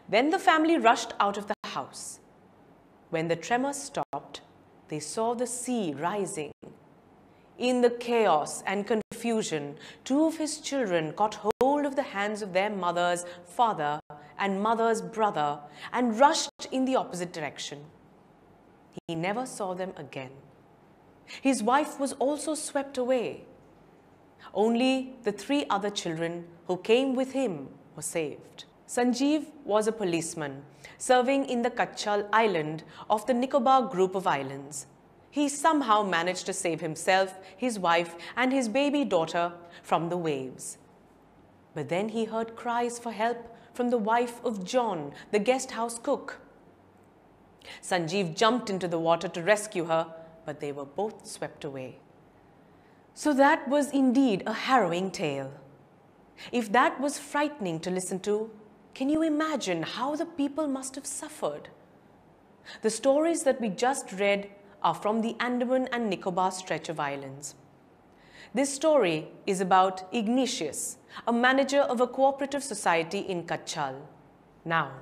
Then the family rushed out of the house. When the tremor stopped, they saw the sea rising. In the chaos and confusion, two of his children caught hold of the hands of their mother's father and mother's brother and rushed in the opposite direction. He never saw them again. His wife was also swept away. Only the three other children who came with him were saved. Sanjeev was a policeman serving in the Kachal island of the Nicobar group of islands. He somehow managed to save himself, his wife, and his baby daughter from the waves. But then he heard cries for help from the wife of John, the guest house cook. Sanjeev jumped into the water to rescue her, but they were both swept away. So that was indeed a harrowing tale. If that was frightening to listen to, can you imagine how the people must have suffered? The stories that we just read are from the Andaman and Nicobar stretch of islands. This story is about Ignatius, a manager of a cooperative society in Kachal. Now,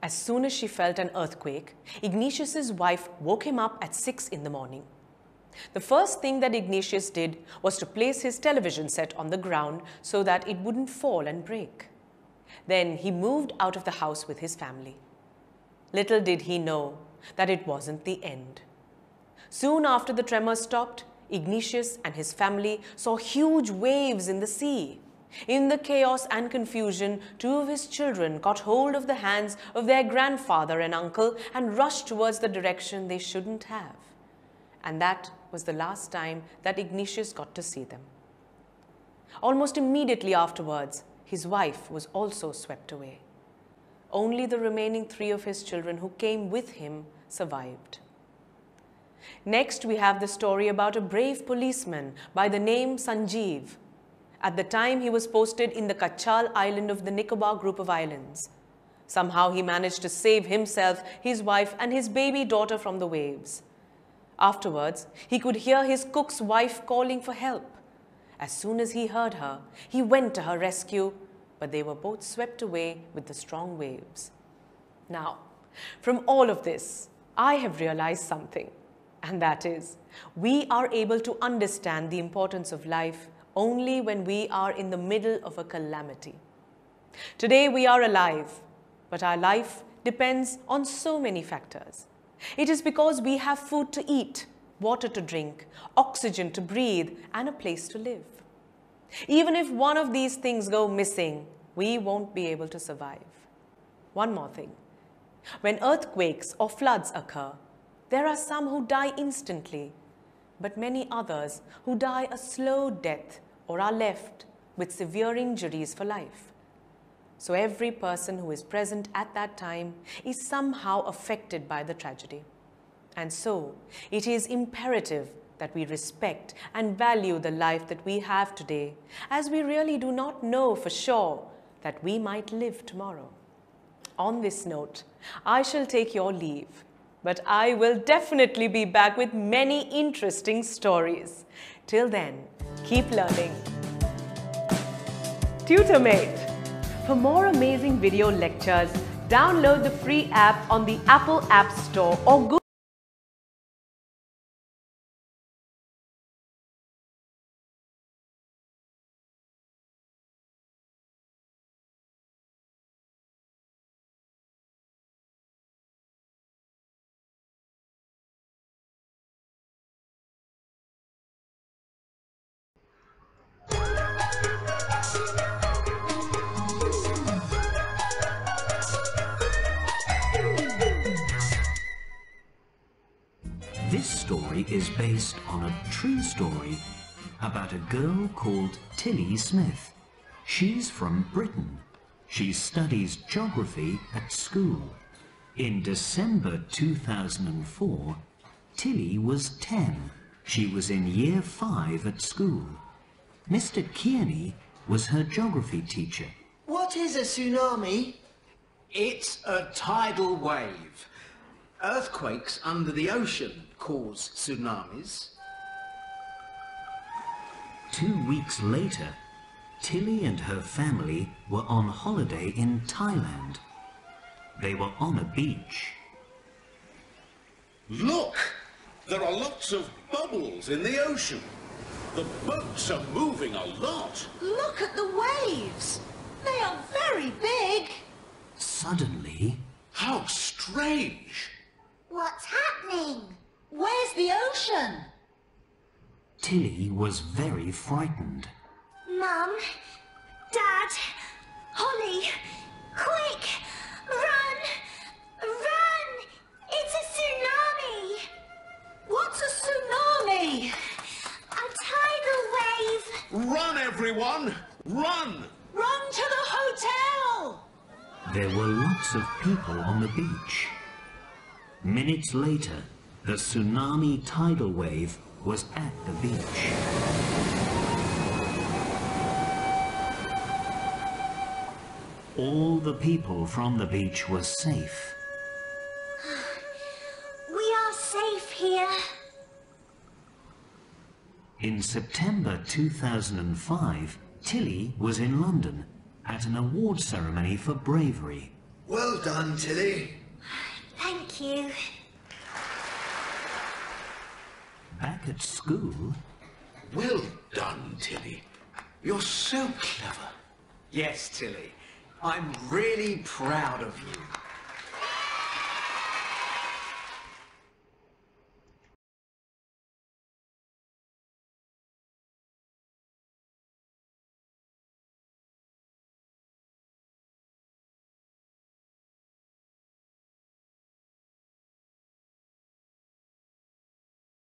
as soon as she felt an earthquake, Ignatius's wife woke him up at 6 in the morning. The first thing that Ignatius did was to place his television set on the ground so that it wouldn't fall and break. Then he moved out of the house with his family. Little did he know that it wasn't the end. Soon after the tremor stopped, Ignatius and his family saw huge waves in the sea. In the chaos and confusion, two of his children caught hold of the hands of their grandfather and uncle and rushed towards the direction they shouldn't have. And that was the last time that Ignatius got to see them. Almost immediately afterwards, his wife was also swept away. Only the remaining three of his children who came with him survived. Next, we have the story about a brave policeman by the name Sanjeev. At the time, he was posted in the Kachal island of the Nicobar group of islands. Somehow, he managed to save himself, his wife, and his baby daughter from the waves. Afterwards, he could hear his cook's wife calling for help. As soon as he heard her, he went to her rescue, but they were both swept away with the strong waves. Now, from all of this, I have realized something, and that is, we are able to understand the importance of life only when we are in the middle of a calamity. Today we are alive, but our life depends on so many factors. It is because we have food to eat, water to drink, oxygen to breathe, and a place to live. Even if one of these things go missing, we won't be able to survive. One more thing. When earthquakes or floods occur, there are some who die instantly, but many others who die a slow death or are left with severe injuries for life. So every person who is present at that time is somehow affected by the tragedy. And so it is imperative that we respect and value the life that we have today, as we really do not know for sure that we might live tomorrow. On this note, I shall take your leave, but I will definitely be back with many interesting stories. Till then, keep learning. TutorMate. For more amazing video lectures, download the free app on the Apple App Store or Google. This story is based on a true story about a girl called Tilly Smith. She's from Britain. She studies geography at school. In December 2004, Tilly was 10. She was in Year 5 at school. Mr. Kearney was her geography teacher. What is a tsunami? It's a tidal wave. Earthquakes under the ocean cause tsunamis. 2 weeks later, Tilly and her family were on holiday in Thailand. They were on a beach. Look! There are lots of bubbles in the ocean. The boats are moving a lot. Look at the waves. They are very big. Suddenly, How strange! What's happening? Where's the ocean? Tilly was very frightened. Mum, Dad, Holly, quick, run, run! It's a tsunami! What's a tsunami? A tidal wave! Run, everyone! Run! Run to the hotel! There were lots of people on the beach. Minutes later, the tsunami tidal wave was at the beach. All the people from the beach were safe. We are safe here. In September 2005, Tilly was in London at an award ceremony for bravery. Well done, Tilly. Thank you. Back at school, Well done, Tilly. You're so clever. Yes, Tilly. I'm really proud of you.